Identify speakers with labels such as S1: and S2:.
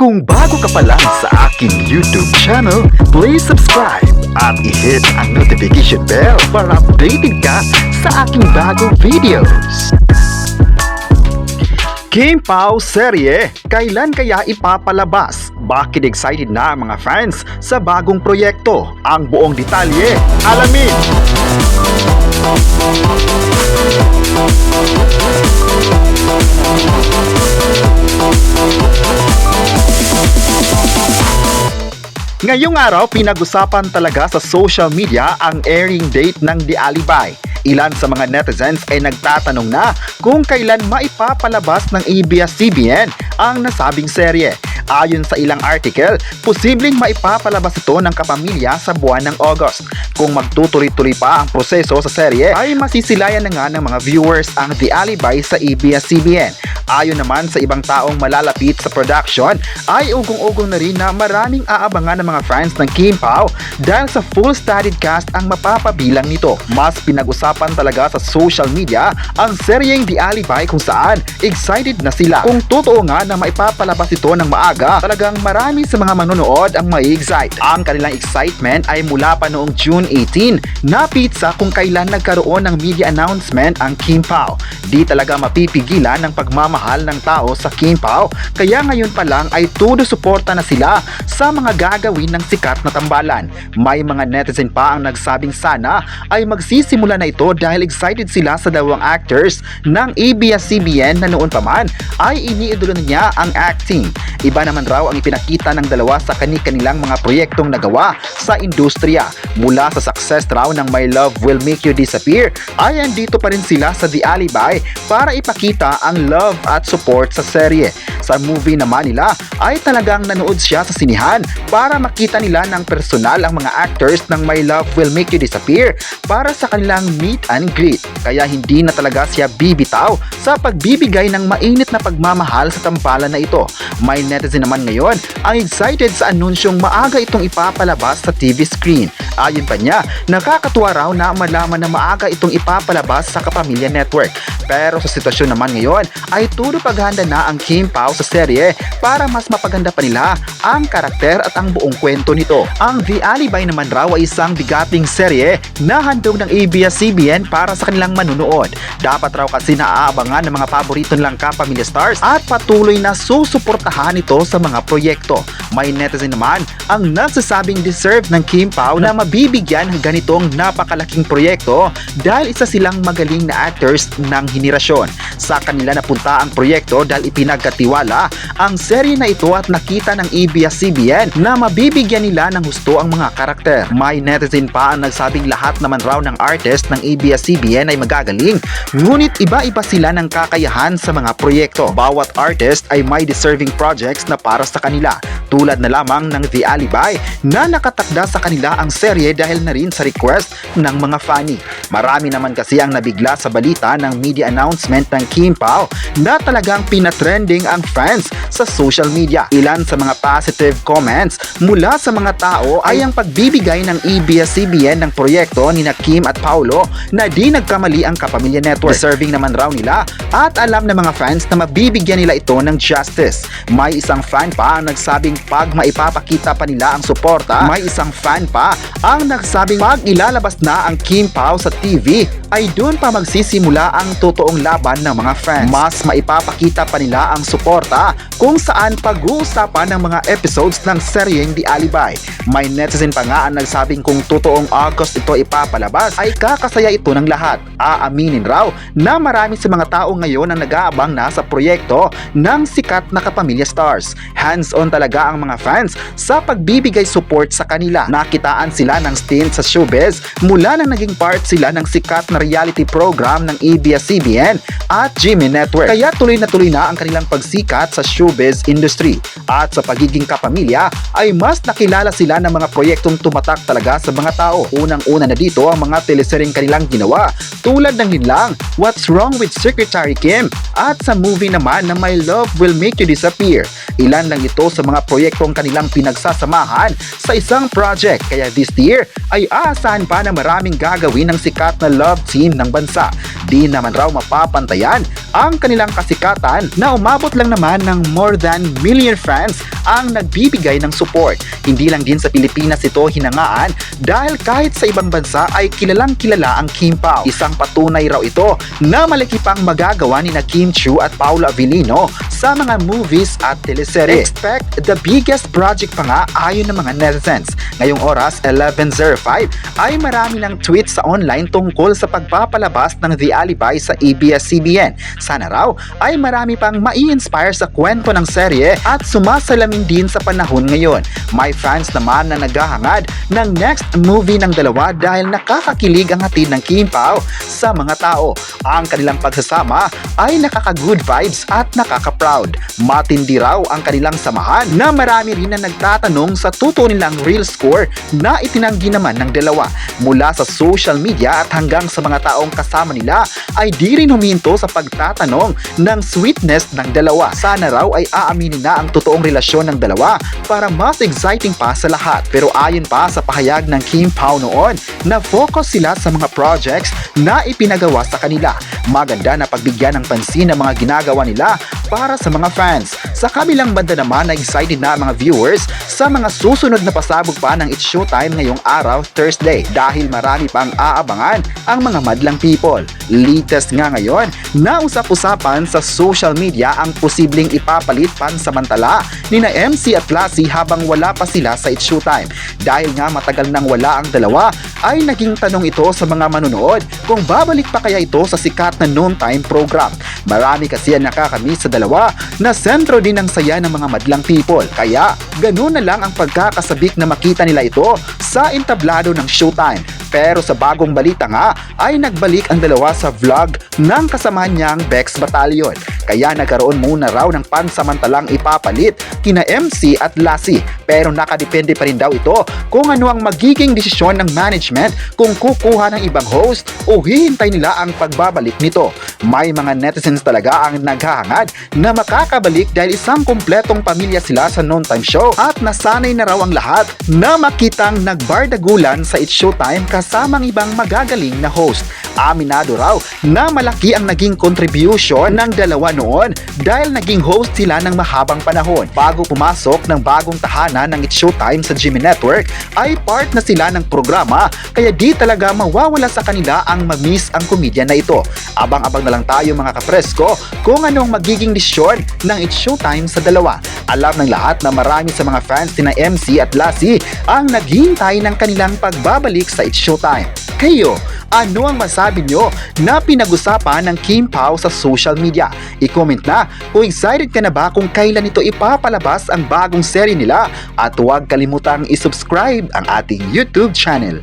S1: Kung bago ka pa lang sa aking YouTube channel, please subscribe at i-hit ang notification bell para updated ka sa aking bagong videos. Kim Pao serye, kailan kaya ipapalabas? Bakit excited na ang mga fans sa bagong proyekto? Ang buong detalye, alamin! Ngayong araw, pinag-usapan talaga sa social media ang airing date ng The Alibi. Ilan sa mga netizens ay nagtatanong na kung kailan maipapalabas ng ABS-CBN ang nasabing serye. Ayon sa ilang article, posibleng maipapalabas ito ng kapamilya sa buwan ng August. Kung magtutuloy-tuloy pa ang proseso sa serye, ay masisilayan na nga ng mga viewers ang The Alibi sa ABS-CBN. Ayon naman sa ibang taong malalapit sa production, ay ugong-ugong na rin na maraming aabangan ng mga fans ng Kim Pao dahil sa full studded cast ang mapapabilang nito. Mas pinag-usapan talaga sa social media ang seryeng The Alibi kung saan excited na sila. Kung totoo nga na maipapalabas ito ng maaga, talagang marami sa mga manonood ang mai-excite. Ang kanilang excitement ay mula pa noong June 18 na pizza kung kailan nagkaroon ng media announcement ang Kim Pao. Di talaga mapipigilan ng pagmamahal ng tao sa Kim Pao, kaya ngayon pa lang ay todo suporta na sila sa mga gagawin ng sikat na tambalan. May mga netizen pa ang nagsabing sana ay magsisimula na ito dahil excited sila sa dalawang actors ng ABS-CBN na noon pa man ay iniidolo na niya ang acting. Iba naman raw ang ipinakita ng dalawa sa kani-kanilang mga proyektong nagawa sa industriya. Mula sa success raw ng My Love Will Make You Disappear ay andito pa rin sila sa The Alibi para ipakita ang love at support sa serye. Sa movie naman nila ay talagang nanood siya sa sinihan para makita nila ng personal ang mga actors ng My Love Will Make You Disappear para sa kanilang meet and greet. Kaya hindi na talaga siya bibitaw sa pagbibigay ng mainit na pagmamahal sa tampalan na ito. May netizen naman ngayon ang excited sa anunsyong maaga itong ipapalabas sa TV screen. Ayon pa niya, nakakatuwa raw na malaman na maaga itong ipapalabas sa Kapamilya Network. Pero sa sitwasyon naman ngayon ay turo paghahanda na ang Kim Pao sa serye para mas mapaganda pa nila ang karakter at ang buong kwento nito. Ang The Alibi naman raw ay isang bigating serye na handog ng ABS-CBN para sa kanilang manunood. Dapat raw kasi naaabangan ng mga paborito nilang Kapamilya stars at patuloy na susuportahan ito sa mga proyekto. May netizen naman ang nagsasabing deserve ng Kim Pao na mabibigyan ng ganitong napakalaking proyekto dahil isa silang magaling na actors ng henerasyon. Sa kanila napunta ang proyekto dahil ipinagkatiwala ang serye na ito at nakita ng ABS-CBN na mabibigyan nila ng husto ang mga karakter. May netizen pa ang nagsabing lahat naman raw ng artist ng ABS-CBN ay magagaling, ngunit iba-iba sila ng kakayahan sa mga proyekto. Bawat artist ay may deserving projects na para sa kanila, tulad na lamang ng The Alibi na nakatakda sa kanila ang serye dahil na rin sa request ng mga fani. Marami naman kasi ang nabigla sa balita ng media announcement ng Kim Pao na talagang pinatrending ang fans sa social media. Ilan sa mga positive comments mula sa mga tao ay ang pagbibigay ng ABS-CBN ng proyekto ni Kim at Paolo na di nagkamali ang Kapamilya Network. Deserving naman raw nila at alam ng mga fans na mabibigyan nila ito ng justice. May isang fan pa ang nagsabing pag maipapakita pa nila ang suporta, may isang fan pa ang nagsabing pag ilalabas na ang Kim Pao sa TV ay doon pa magsisimula ang totoong laban ng mga fans. Mas maipapakita pa nila ang suporta kung saan pag-uusapan ng mga episodes ng seryeng The Alibi. May netizen pa nga ang nagsabing kung totoong August ito ipapalabas ay kakasaya ito ng lahat. Aaminin raw na marami sa mga tao ngayon ang nag-aabang na sa proyekto ng sikat na Kapamilya stars. Hands-on talaga ang mga fans sa pagbibigay support sa kanila. Nakitaan sila ng stint sa showbiz mula nang naging part sila ng sikat na reality program ng ABS-CBN at GMA Network. Kaya tuloy na ang kanilang pagsikat sa showbiz industry. At sa pagiging kapamilya ay mas nakilala sila ng mga proyektong tumatak talaga sa mga tao. Unang-una na dito ang mga teleseryeng kanilang ginawa tulad ng nilang What's Wrong with Secretary Kim at sa movie naman na My Love Will Make You Disappear. Ilan lang ito sa mga proyektong kanilang pinagsasamahan sa isang project. Kaya this year ay aasahan pa na maraming gagawin ng sikat na love team ng bansa. Di naman raw mapapantayan ang kanilang kasikatan na umabot lang naman ng more than million fans ang nagbibigay ng support. Hindi lang din sa Pilipinas ito hinangaan dahil kahit sa ibang bansa ay kilalang kilala ang Kim Pao. Isang patunay raw ito na malaki pang magagawa ni na Kim Chiu at Paolo Avellino sa mga movies at teleserye. Expect the biggest project pa nga ayon ng mga netizens. Ngayong oras 11:05 ay marami ng tweets sa online tungkol sa pagpapalabas ng The Alibay sa ABS-CBN. Sana raw ay marami pang mai-inspire sa kwento ng serye at sumasalamin din sa panahon ngayon. May fans naman na naghahangad ng next movie ng dalawa dahil nakakakilig ang hatid ng Kim Pao sa mga tao. Ang kanilang pagsasama ay nakaka-good vibes at nakaka-proud. Matindi raw ang kanilang samahan na marami rin na nagtatanong sa totoo nilang real score na itinanggi naman ng dalawa. Mula sa social media at hanggang sa mga taong kasama nila ay di rin huminto sa pagtatanong ng sweetness ng dalawa. Sana raw ay aaminin na ang totoong relasyon ng dalawa para mas exciting pa sa lahat. Pero ayon pa sa pahayag ng Kim Pao noon na focus sila sa mga projects na ipinagawa sa kanila. Maganda na pagbigyan ng pansin ang mga ginagawa nila para sa mga fans. Sa kabilang banda naman na excited na ang mga viewers sa mga susunod na pasabog pa ng It's Showtime ngayong araw, Thursday, dahil marami pang aabangan ang mga madlang people. Latest nga ngayon na usap-usapan sa social media ang posibleng ipapalit pansamantala ni na MC at Lassie habang wala pa sila sa It's Showtime. Dahil nga matagal nang wala ang dalawa, ay naging tanong ito sa mga manonood kung babalik pa kaya ito sa sikat na noontime program. Marami kasi ang nakakamiss sa dalawa na sentro din ng saya ng mga madlang people. Kaya ganun na lang ang pagkakasabik na makita nila ito sa entablado ng Showtime. Pero sa bagong balita nga ay nagbalik ang dalawa sa vlog ng kasama niyang Bex Battalion. Kaya nagkaroon muna raw ng pansamantalang ipapalit kina MC at Lassie. Pero nakadepende pa rin daw ito kung ano ang magiging desisyon ng management kung kukuha ng ibang host o hihintay nila ang pagbabalik nito. May mga netizens talaga ang naghahangad na makakabalik dahil isang kumpletong pamilya sila sa noontime show at nasanay na raw ang lahat na makitang nagbardagulan sa It's Showtime kasamang ibang magagaling na host. Aminado raw na malaki ang naging contribution ng dalawa noon dahil naging host sila ng mahabang panahon. Bago pumasok ng bagong tahanan ng It's Showtime sa GMA Network ay part na sila ng programa kaya di talaga mawawala sa kanila ang mamiss ang komedya na ito. Abang-abang na lang tayo mga kapresko kung anong magiging desisyon ng It's Showtime sa dalawa. Alam ng lahat na marami sa mga fans ni na MC at Lassie ang naghihintay ng kanilang pagbabalik sa It's Showtime. Kayo, ano ang masabi nyo na pinag-usapan ng Kim Pao sa social media? I-comment na kung excited ka na ba kung kailan ito ipapalabas ang bagong serye nila at huwag kalimutang i-subscribe ang ating YouTube channel.